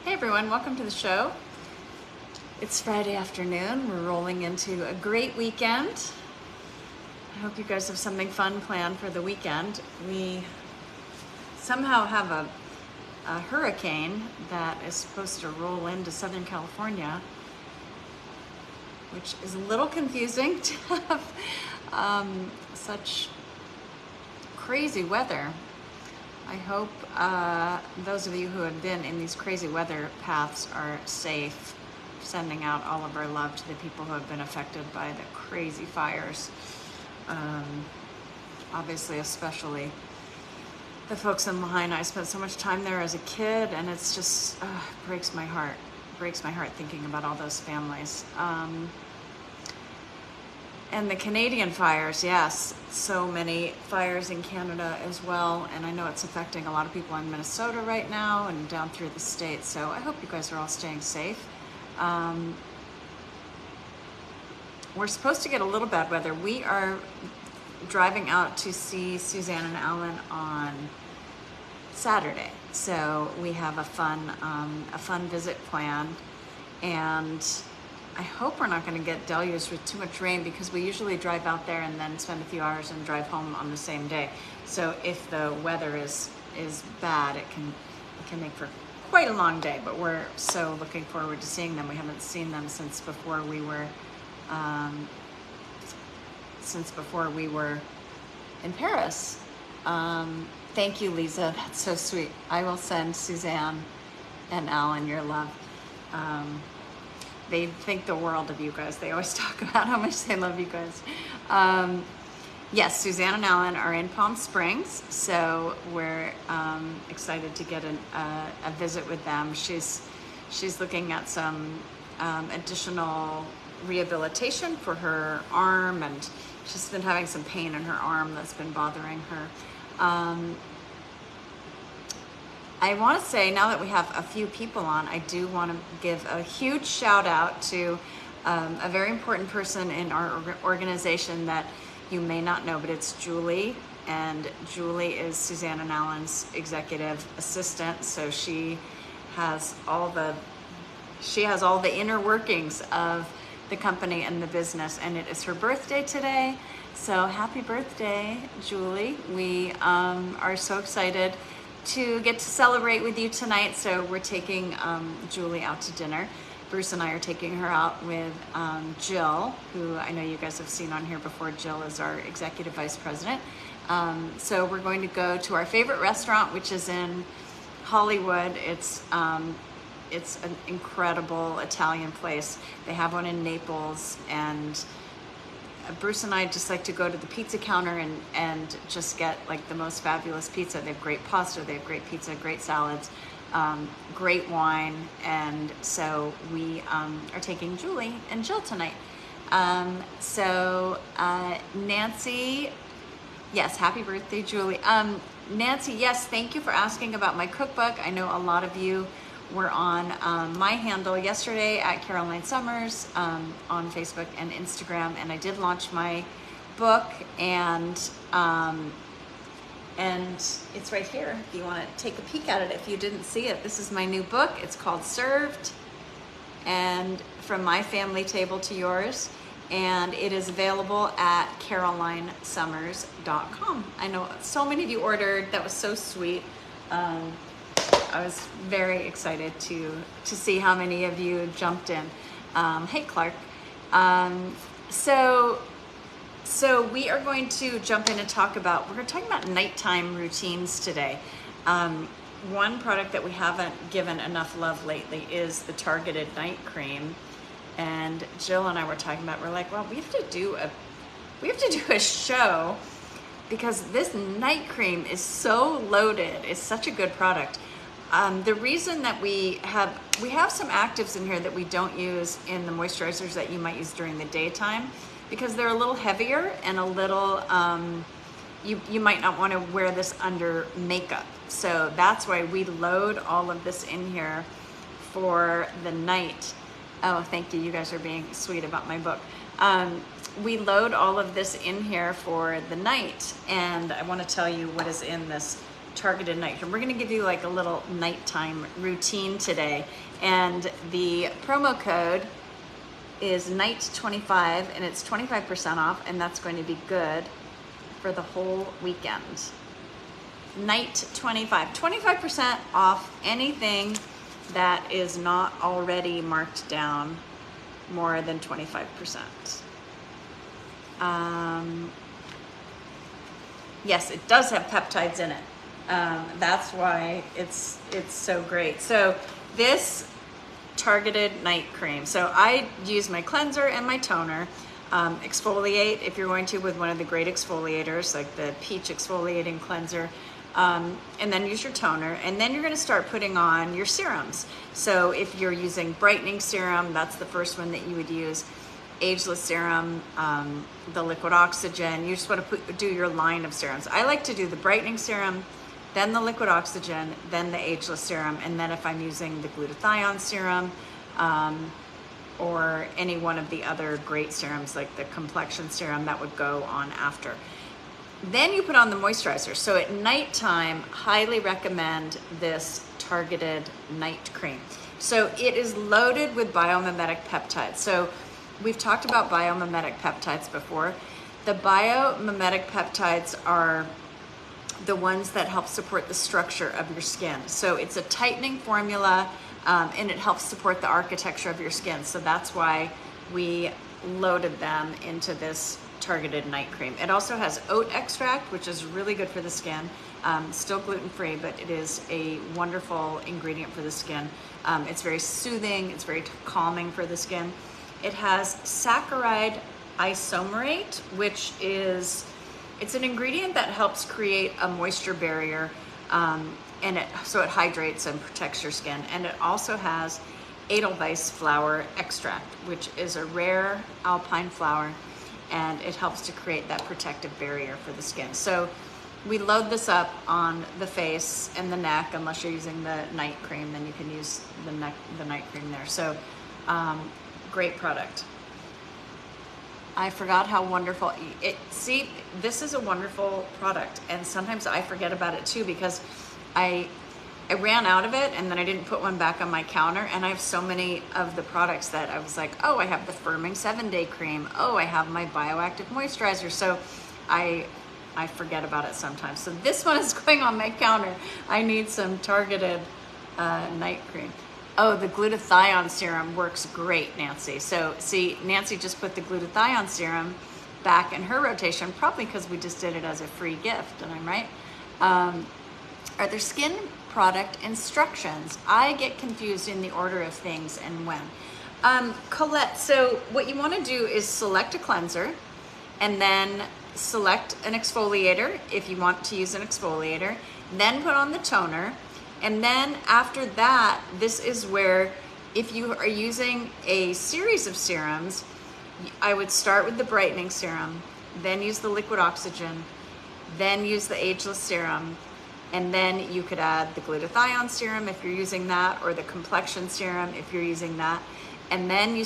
Hey everyone, welcome to the show. It's Friday afternoon. We're rolling into a great weekend. I hope you guys have something fun planned for the weekend. We somehow have a hurricane that is supposed to roll into Southern California, which is a little confusing to have such crazy weather. I hope those of you who have been in these crazy weather paths are safe. Sending out all of our love to the people who have been affected by the crazy fires. Obviously, especially the folks in Lahaina. I spent so much time there as a kid, and it's just breaks my heart. Breaks my heart thinking about all those families. And the Canadian fires, yes, so many fires in Canada as well. And I know it's affecting a lot of people in Minnesota right now and down through the state. So I hope you guys are all staying safe. We're supposed to get a little bad weather. We are driving out to see Suzanne and Alan on Saturday. So we have a fun visit planned. And I hope we're not going to get deluged with too much rain, because we usually drive out there and then spend a few hours and drive home on the same day. So if the weather is bad, it can make for quite a long day. But we're so looking forward to seeing them. We haven't seen them since before we were in Paris. Thank you, Lisa. That's so sweet. I will send Suzanne and Alan your love. They think the world of you guys. They always talk about how much they love you guys. Yes, Suzanne and Alan are in Palm Springs, so we're excited to get a visit with them. She's looking at some additional rehabilitation for her arm, and she's been having some pain in her arm that's been bothering her. I want to say, now that we have a few people on, I do want to give a huge shout out to a very important person in our organization that you may not know, but it's Julie. And Julie is Suzanne and Alan's executive assistant. So she has all the inner workings of the company and the business. And it is her birthday today. So happy birthday, Julie. We are so excited to get to celebrate with you tonight. So we're taking Julie out to dinner. Bruce and I are taking her out with Jill, who I know you guys have seen on here before. Jill is our executive vice president. So we're going to go to our favorite restaurant, which is in Hollywood. It's an incredible Italian place. They have one in Naples, and Bruce and I just like to go to the pizza counter and just get like the most fabulous pizza. They have great pasta, they have great pizza, great salads, great wine. And so we are taking Julie and Jill tonight. Nancy, yes, happy birthday, Julie. Nancy, yes, thank you for asking about my cookbook. I know a lot of you were on my handle yesterday at Caroline Summers on Facebook and Instagram, and I did launch my book, and it's right here if you want to take a peek at it if you didn't see it. This is my new book. It's called Served, and From My Family Table to Yours, and it is available at carolinesummers.com. I know so many of you ordered. That was so sweet. I was very excited to see how many of you jumped in. Hey, Clark. So we are going to jump in and we're talking about nighttime routines today. One product that we haven't given enough love lately is the targeted night cream. And Jill and I were talking about, we're like, well, we have to do a show, because this night cream is so loaded. It's such a good product. The reason that we have some actives in here that we don't use in the moisturizers that you might use during the daytime, because they're a little heavier and a little, you might not want to wear this under makeup. So that's why we load all of this in here for the night. Oh, thank you. You guys are being sweet about my book. We load all of this in here for the night, and I want to tell you what is in this targeted night cream. We're gonna give you like a little nighttime routine today. And the promo code is NIGHT25, and it's 25% off, and that's going to be good for the whole weekend. NIGHT25, 25% off anything that is not already marked down more than 25%. Yes, it does have peptides in it. That's why it's so great. So this targeted night cream. So I use my cleanser and my toner. Exfoliate if you're going to with one of the great exfoliators, like the peach exfoliating cleanser. And then use your toner, and then you're going to start putting on your serums. So if you're using brightening serum, that's the first one that you would use. Ageless serum, the liquid oxygen. You just want to do your line of serums. I like to do the brightening serum, then the liquid oxygen, then the ageless serum, and then if I'm using the glutathione serum, or any one of the other great serums like the complexion serum, that would go on after. Then you put on the moisturizer. So at nighttime, highly recommend this targeted night cream. So it is loaded with biomimetic peptides. So we've talked about biomimetic peptides before. The biomimetic peptides are the ones that help support the structure of your skin. So it's a tightening formula, and it helps support the architecture of your skin. So that's why we loaded them into this targeted night cream. It also has oat extract, which is really good for the skin. Still gluten-free, but it is a wonderful ingredient for the skin. It's very soothing, it's very calming for the skin. It has saccharide isomerate, which is, it's an ingredient that helps create a moisture barrier, so it hydrates and protects your skin. And it also has Edelweiss flower extract, which is a rare alpine flower, and it helps to create that protective barrier for the skin. So we load this up on the face and the neck. Unless you're using the night cream, then you can use the night cream there. So great product. I forgot how wonderful see, this is a wonderful product, and sometimes I forget about it too, because I ran out of it, and then I didn't put one back on my counter, and I have so many of the products that I was like, oh, I have the firming 7-day cream, oh, I have my bioactive moisturizer. So I forget about it sometimes. So this one is going on my counter. I need some targeted night cream. Oh, the glutathione serum works great, Nancy. So see, Nancy just put the glutathione serum back in her rotation, probably because we just did it as a free gift, and I'm right. Are there skin product instructions? I get confused in the order of things and when. Colette, so what you want to do is select a cleanser, and then select an exfoliator if you want to use an exfoliator, then put on the toner. And then after that, this is where, if you are using a series of serums, I would start with the brightening serum, then use the liquid oxygen, then use the ageless serum, and then you could add the glutathione serum if you're using that, or the complexion serum if you're using that. And then you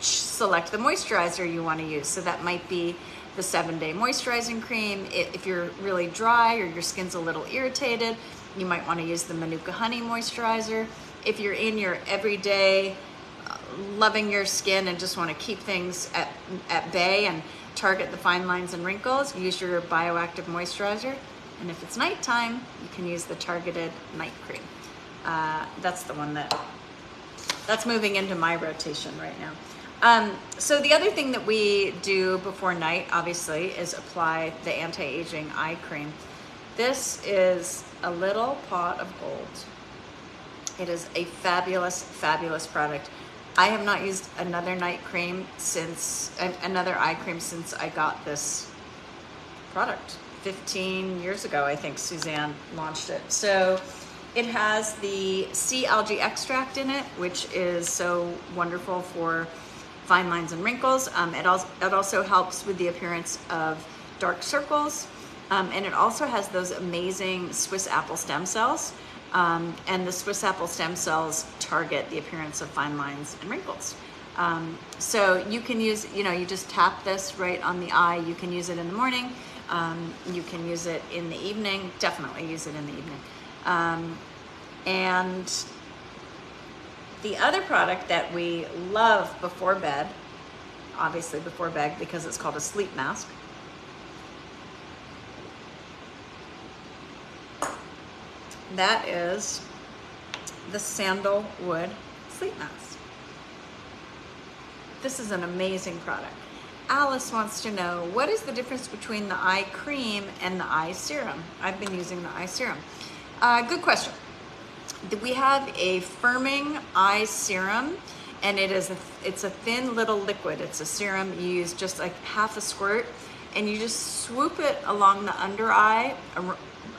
select the moisturizer you want to use. So that might be the 7-day moisturizing cream. If you're really dry or your skin's a little irritated, you might want to use the Manuka Honey moisturizer. If you're in your everyday, loving your skin and just want to keep things at bay and target the fine lines and wrinkles, use your bioactive moisturizer. And if it's nighttime, you can use the targeted night cream. That's the one that's moving into my rotation right now. So the other thing that we do before night, obviously, is apply the anti-aging eye cream. This is a little pot of gold. It is a fabulous, fabulous product. I have not used another night cream another eye cream since I got this product. 15 years ago, I think Suzanne launched it. So it has the sea algae extract in it, which is so wonderful for fine lines and wrinkles. It also helps with the appearance of dark circles. And it also has those amazing Swiss apple stem cells. And the Swiss apple stem cells target the appearance of fine lines and wrinkles. So you can use, you just tap this right on the eye. You can use it in the morning. You can use it in the evening, definitely use it in the evening. And the other product that we love before bed, obviously before bed because it's called a sleep mask. That is the sandalwood sleep mask. This is an amazing product. Alice wants to know, what is the difference between the eye cream and the eye serum? I've been using the eye serum. Good question. We have a firming eye serum, and it's a thin little liquid. It's a serum. You use just like half a squirt, and you just swoop it along the under eye,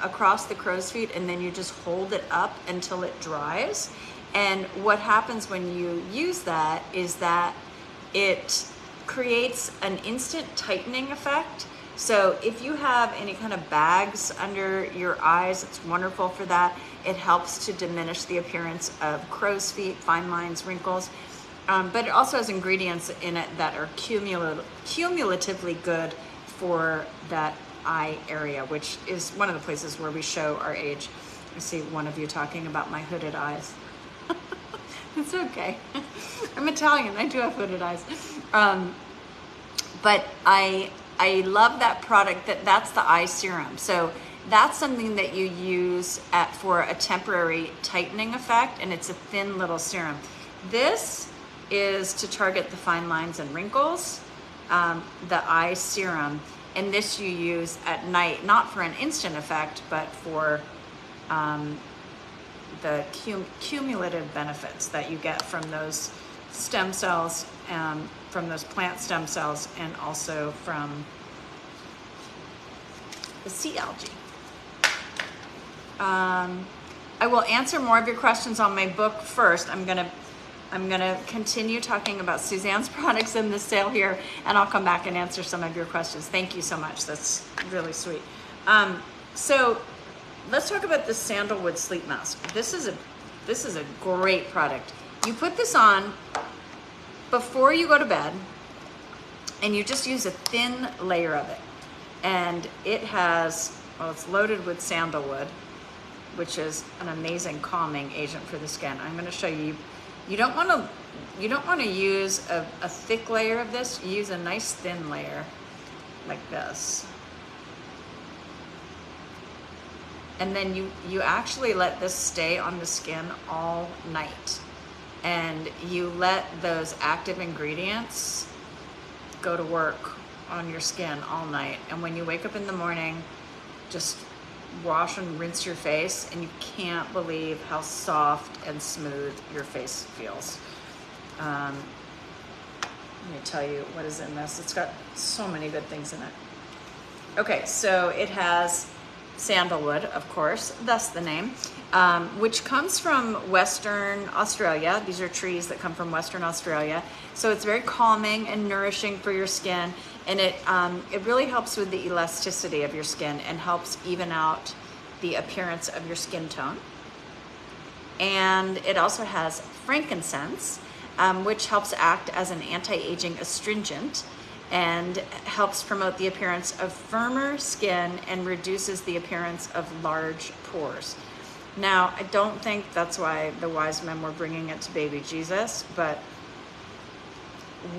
across the crow's feet, and then you just hold it up until it dries. And what happens when you use that is that it creates an instant tightening effect. So if you have any kind of bags under your eyes, it's wonderful for that. It helps to diminish the appearance of crow's feet, fine lines, wrinkles. But it also has ingredients in it that are cumulatively good for that eye area, which is one of the places where we show our age. I see one of you talking about my hooded eyes. It's okay. I'm Italian, I do have hooded eyes. But I love that product. That's the eye serum. So that's something that you use for a temporary tightening effect, and it's a thin little serum. This is to target the fine lines and wrinkles, the eye serum, and this you use at night, not for an instant effect, but for the cumulative benefits that you get from those stem cells, from those plant stem cells, and also from the sea algae. I will answer more of your questions on my book first. I'm gonna continue talking about Suzanne's products in this sale here, and I'll come back and answer some of your questions. Thank you so much. That's really sweet. So let's talk about the sandalwood sleep mask. This is a great product. You put this on before you go to bed, and you just use a thin layer of it. And it has, well, it's loaded with sandalwood, which is an amazing calming agent for the skin. I'm going to show you. You don't want to use a thick layer of this. You use a nice thin layer like this. And then you actually let this stay on the skin all night. And you let those active ingredients go to work on your skin all night. And when you wake up in the morning, just wash and rinse your face, and you can't believe how soft and smooth your face feels. Let me tell you what is in this. It's got so many good things in it. Okay, so it has sandalwood, of course, thus the name, which comes from Western Australia. These are trees that come from Western Australia. So it's very calming and nourishing for your skin, and it really helps with the elasticity of your skin and helps even out the appearance of your skin tone. And it also has frankincense, which helps act as an anti-aging astringent and helps promote the appearance of firmer skin and reduces the appearance of large pores. Now, I don't think that's why the wise men were bringing it to baby Jesus, but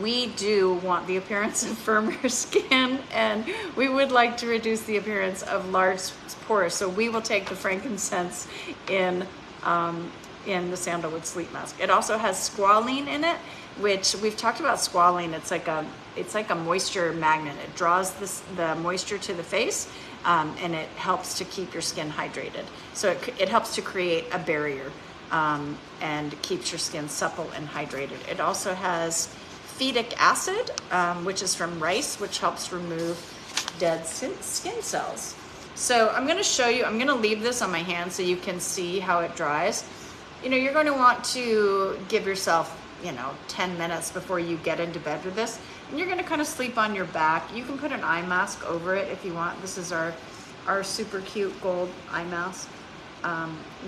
we do want the appearance of firmer skin, and we would like to reduce the appearance of large pores. So we will take the frankincense in the sandalwood sleep mask. It also has squalene in it, which we've talked about. Squalene, it's like a moisture magnet. It draws the moisture to the face, and it helps to keep your skin hydrated. So it helps to create a barrier and keeps your skin supple and hydrated. It also has phytic acid, which is from rice, which helps remove dead skin cells. So I'm going to show you, I'm going to leave this on my hand so you can see how it dries. You know, you're going to want to give yourself, 10 minutes before you get into bed with this. And you're going to kind of sleep on your back. You can put an eye mask over it if you want. This is our super cute gold eye mask.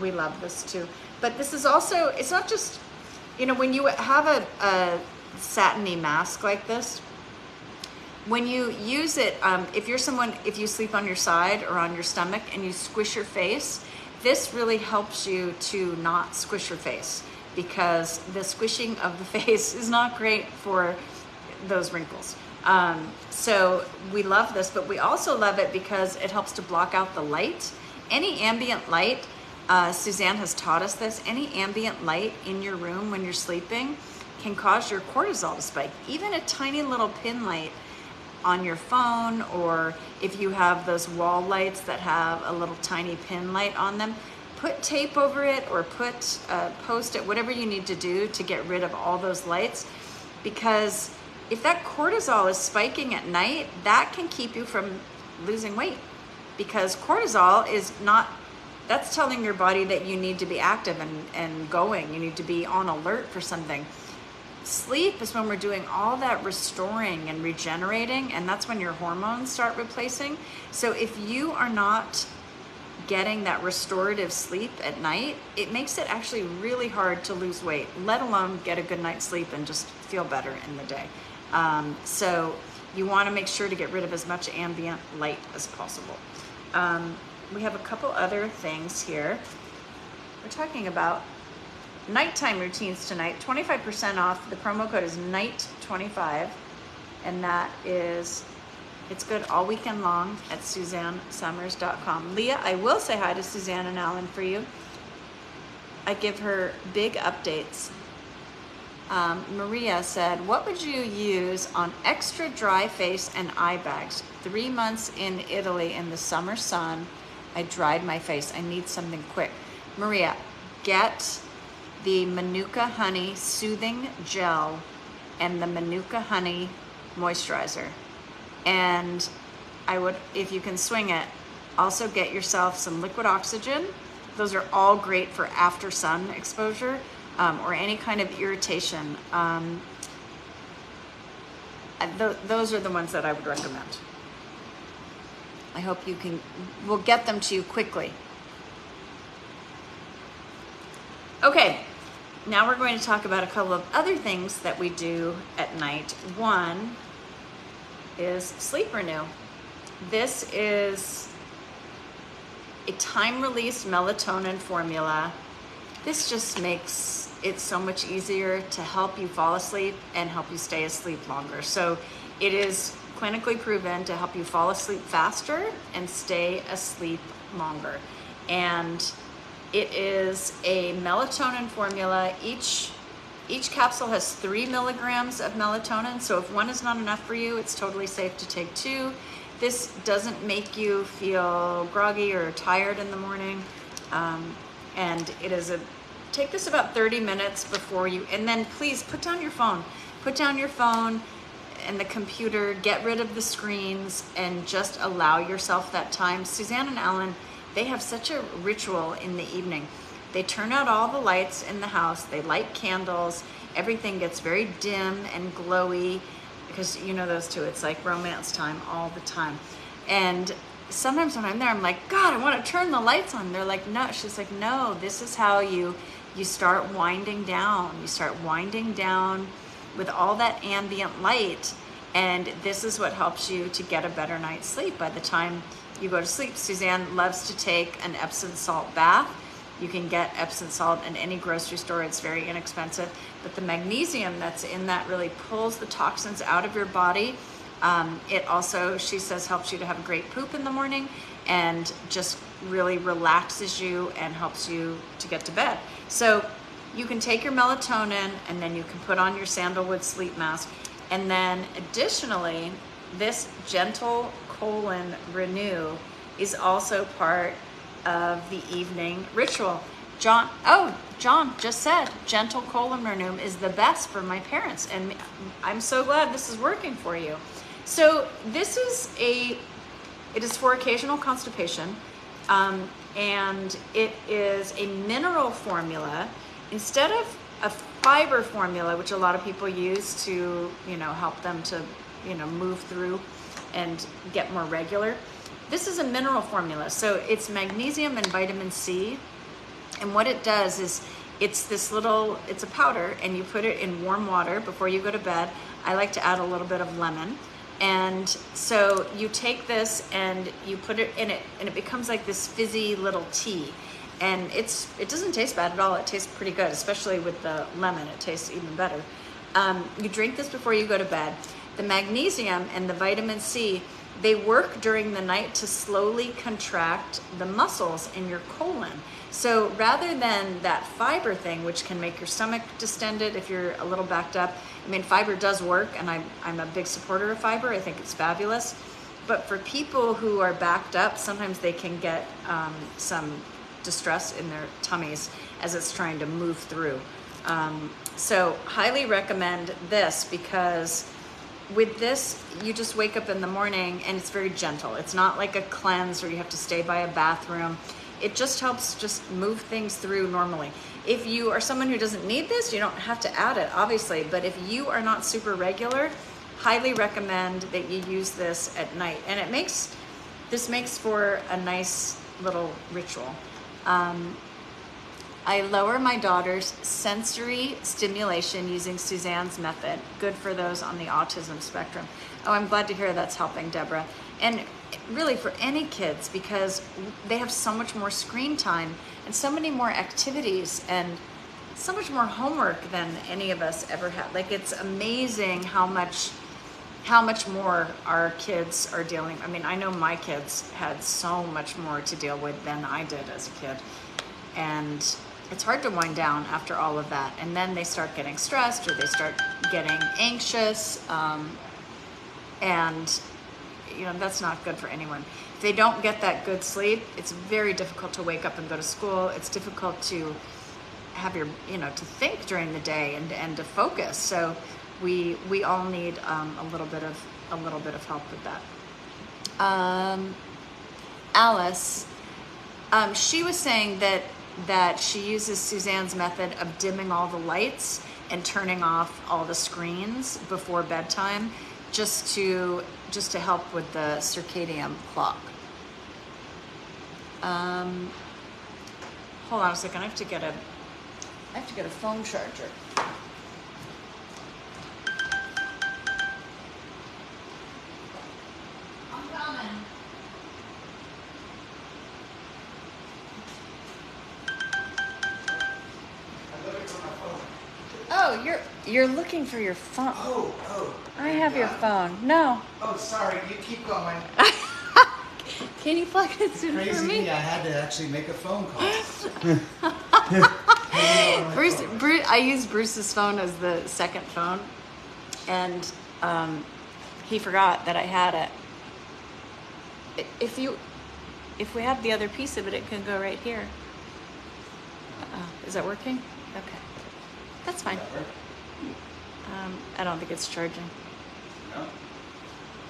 We love this too. But this is also, it's not just, when you have a satiny mask like this, When you use it, if you sleep on your side or on your stomach and you squish your face, this really helps you to not squish your face, because the squishing of the face is not great for those wrinkles. So we love this, but we also love it because it helps to block out the light. Any ambient light, Suzanne has taught us this, any ambient light in your room when you're sleeping can cause your cortisol to spike. Even a tiny little pin light on your phone, or if you have those wall lights that have a little tiny pin light on them, put tape over it or put post-it, whatever you need to do to get rid of all those lights. Because if that cortisol is spiking at night, that can keep you from losing weight, because cortisol is not, that's telling your body that you need to be active and going, you need to be on alert for something. Sleep is when we're doing all that restoring and regenerating, and that's when your hormones start replacing. So if you are not getting that restorative sleep at night, it makes it actually really hard to lose weight, let alone get a good night's sleep and just feel better in the day. So you want to make sure to get rid of as much ambient light as possible. We have a couple other things here. We're talking about nighttime routines tonight. 25% off. The promo code is NIGHT25, and that is, it's good all weekend long at SuzanneSummers.com. Leah, I will say hi to Suzanne and Alan for you. I give her big updates. Maria said, what would you use on extra dry face and eye bags? 3 months in Italy in the summer sun, I dried my face. I need something quick. Maria, get the Manuka Honey Soothing Gel and the Manuka Honey Moisturizer. And I would, if you can swing it, also get yourself some liquid oxygen. Those are all great for after sun exposure or any kind of irritation. Those are the ones that I would recommend. I hope we'll get them to you quickly. Okay, now we're going to talk about a couple of other things that we do at night. One is Sleep Renew. This is a time-released melatonin formula. This just makes it so much easier to help you fall asleep and help you stay asleep longer. So it is clinically proven to help you fall asleep faster and stay asleep longer. And it is a melatonin formula. Each capsule has 3 milligrams of melatonin. So if one is not enough for you, it's totally safe to take 2. This doesn't make you feel groggy or tired in the morning. And it is take this about 30 minutes before you, and then please put down your phone. Put down your phone and the computer, get rid of the screens, and just allow yourself that time. Suzanne and Alan, they have such a ritual in the evening. They turn out all the lights in the house, they light candles, everything gets very dim and glowy, because you know those two, it's like romance time all the time. And sometimes when I'm there, I'm like, God, I want to turn the lights on. They're like, no. She's like, no, this is how you start winding down. You start winding down with all that ambient light, and this is what helps you to get a better night's sleep by the time you go to sleep. Suzanne loves to take an Epsom salt bath. You can get Epsom salt in any grocery store. It's very inexpensive, but the magnesium that's in that really pulls the toxins out of your body. It also, she says, helps you to have a great poop in the morning and just really relaxes you and helps you to get to bed. So you can take your melatonin and then you can put on your sandalwood sleep mask. And then additionally, this Gentle Colon Renew is also part of the evening ritual. John just said Gentle Colon Renew is the best for my parents, and I'm so glad this is working for you. So this is it is for occasional constipation, and it is a mineral formula instead of a fiber formula, which a lot of people use to, help them to, move through and get more regular. This is a mineral formula, so it's magnesium and vitamin C, and what it does is it's a powder, and you put it in warm water before you go to bed. I like to add a little bit of lemon. And so you take this and you put it in it, and it becomes like this fizzy little tea. And it doesn't taste bad at all. It tastes pretty good, especially with the lemon. It tastes even better. You drink this before you go to bed. The magnesium and the vitamin C, they work during the night to slowly contract the muscles in your colon. So rather than that fiber thing, which can make your stomach distended if you're a little backed up, I mean, fiber does work, and I'm a big supporter of fiber. I think it's fabulous. But for people who are backed up, sometimes they can get some distress in their tummies as it's trying to move through. So highly recommend this, because with this, you just wake up in the morning and it's very gentle. It's not like a cleanse where you have to stay by a bathroom. It just helps just move things through normally. If you are someone who doesn't need this, you don't have to add it, obviously. But if you are not super regular, highly recommend that you use this at night. And this makes for a nice little ritual. I lower my daughter's sensory stimulation using Suzanne's method. Good for those on the autism spectrum. Oh, I'm glad to hear that's helping, Deborah. And really for any kids, because they have so much more screen time and so many more activities and so much more homework than any of us ever had. Like, it's amazing how much more our kids are dealing. I mean, I know my kids had so much more to deal with than I did as a kid. And it's hard to wind down after all of that. And then they start getting stressed, or they start getting anxious. And, you know, that's not good for anyone. If they don't get that good sleep, it's very difficult to wake up and go to school. It's difficult to have your, to think during the day and to focus. So we all need a little bit of help with that. Alice, she was saying that she uses Suzanne's method of dimming all the lights and turning off all the screens before bedtime, just to help with the circadian clock. Hold on a second. I have to get a phone charger. I'm coming. Oh, you're looking for your phone. Oh. I have your phone. No. Oh, sorry. You keep going. Can you plug it in Crazy for me? me. I had to actually make a phone call. Bruce, I used Bruce's phone as the second phone, and he forgot that I had it. If we have the other piece of it, it can go right here. Is that working? Okay. That's fine. I don't think it's charging.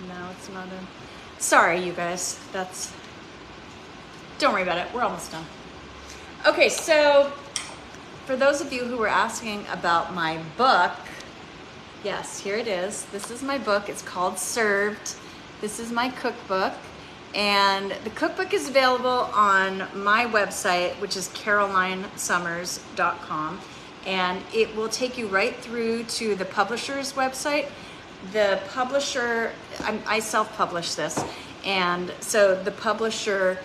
No, it's not in. Sorry, you guys. Don't worry about it. We're almost done. Okay, so for those of you who were asking about my book, yes, here it is. This is my book. It's called Served. This is my cookbook. And the cookbook is available on my website, which is carolinesummers.com. And it will take you right through to the publisher's website. The publisher, I self-publish this. And so the publisher,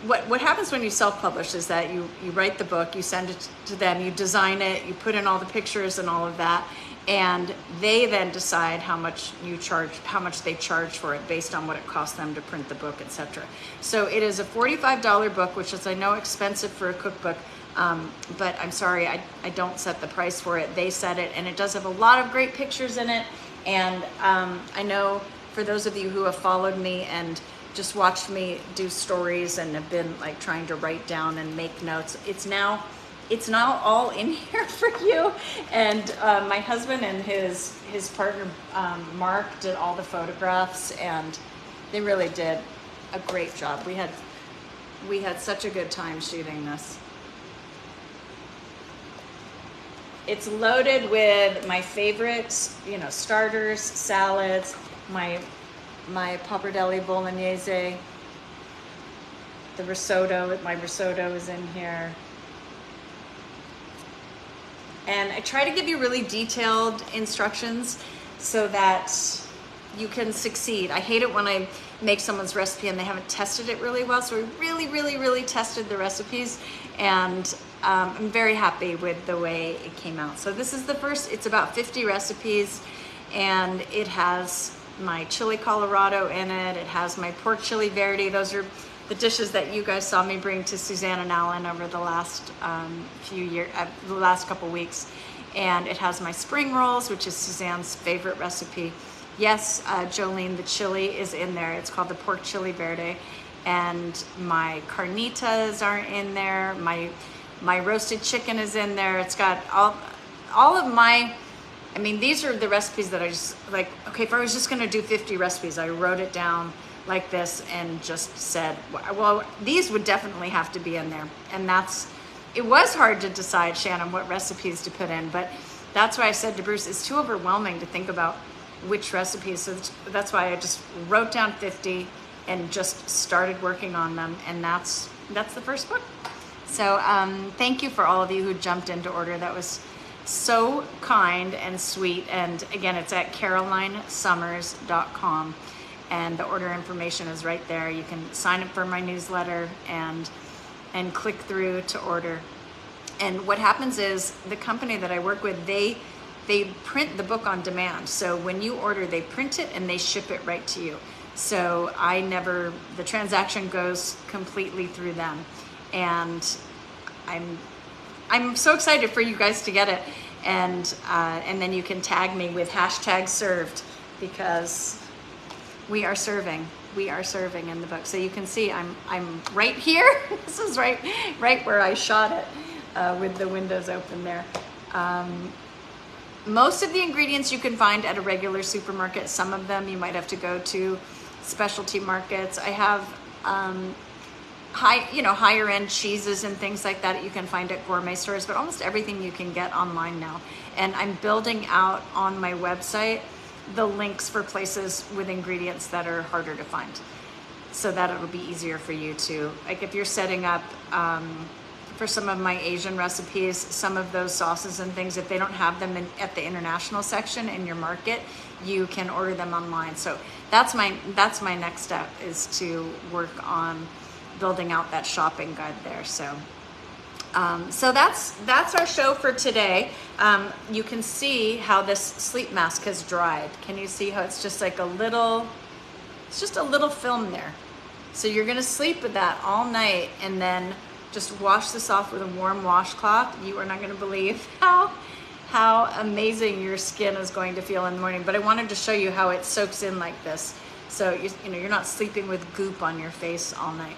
what happens when you self-publish is that you write the book, you send it to them, you design it, you put in all the pictures and all of that, and they then decide how much they charge for it based on what it costs them to print the book, etc. So it is a $45 book, which is, I know, expensive for a cookbook, but I'm sorry, I don't set the price for it. They set it, and it does have a lot of great pictures in it. And I know for those of you who have followed me and just watched me do stories and have been like trying to write down and make notes, it's now all in here for you. And my husband and his partner Mark did all the photographs, and they really did a great job. We had such a good time shooting this. It's loaded with my favorite, starters, salads, my pappardelle bolognese, the risotto. My risotto is in here. And I try to give you really detailed instructions so that you can succeed. I hate it when I make someone's recipe and they haven't tested it really well. So we really tested the recipes, and I'm very happy with the way it came out. So this is the first, it's about 50 recipes, and it has my chili Colorado in it. It has my pork chili verde. Those are the dishes that you guys saw me bring to Suzanne and Alan over the last the last couple weeks. And it has my spring rolls, which is Suzanne's favorite recipe. Yes, Jolene, the chili is in there. It's called the pork chili verde. And my carnitas are in there. My roasted chicken is in there. It's got all of my, I mean, these are the recipes that I just like, okay, if I was just gonna do 50 recipes, I wrote it down like this and just said, well, these would definitely have to be in there. And it was hard to decide, Shannon, what recipes to put in, but that's why I said to Bruce, it's too overwhelming to think about which recipes. So that's why I just wrote down 50 and just started working on them. And that's the first book. So thank you for all of you who jumped in to order. That was so kind and sweet. And again, it's at carolinesummers.com. And the order information is right there. You can sign up for my newsletter and click through to order. And what happens is the company that I work with, they print the book on demand. So when you order, they print it and they ship it right to you. So the transaction goes completely through them. And I'm so excited for you guys to get it. And then you can tag me with #served, because we are serving in the book. So you can see I'm right here. This is right where I shot it, with the windows open there. Most of the ingredients you can find at a regular supermarket. Some of them you might have to go to specialty markets. I have higher end cheeses and things like that you can find at gourmet stores, but almost everything you can get online now. And I'm building out on my website the links for places with ingredients that are harder to find, so that it'll be easier for you to, like if you're setting up for some of my Asian recipes, some of those sauces and things, if they don't have them at the international section in your market, you can order them online. So that's my next step, is to work on building out that shopping guide there. So that's our show for today. You can see how this sleep mask has dried. Can you see how it's just like it's just a little film there. So you're gonna sleep with that all night, and then just wash this off with a warm washcloth. You are not gonna believe how amazing your skin is going to feel in the morning. But I wanted to show you how it soaks in like this. So you're not sleeping with goop on your face all night.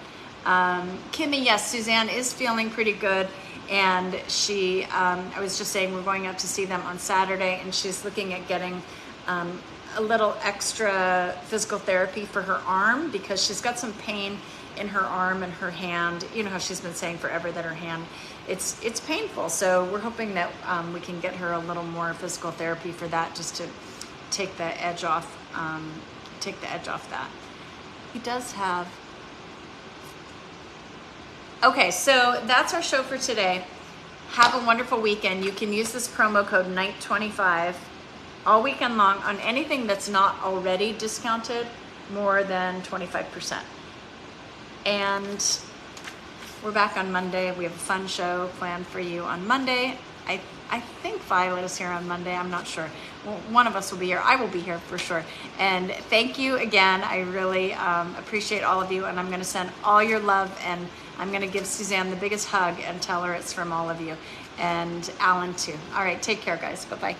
Kimmy, yes, Suzanne is feeling pretty good, and she, I was just saying, we're going out to see them on Saturday, and she's looking at getting a little extra physical therapy for her arm, because she's got some pain in her arm and her hand. You know how she's been saying forever that her hand, it's painful. So we're hoping that we can get her a little more physical therapy for that, just to take the edge off that. He does have. Okay, so that's our show for today. Have a wonderful weekend. You can use this promo code NIGHT25 all weekend long on anything that's not already discounted more than 25%. And we're back on Monday. We have a fun show planned for you on Monday. I think Violet is here on Monday. I'm not sure. Well, one of us will be here. I will be here for sure. And thank you again. I really appreciate all of you. And I'm going to send all your love, and I'm going to give Suzanne the biggest hug and tell her it's from all of you. And Alan too. All right. Take care, guys. Bye-bye.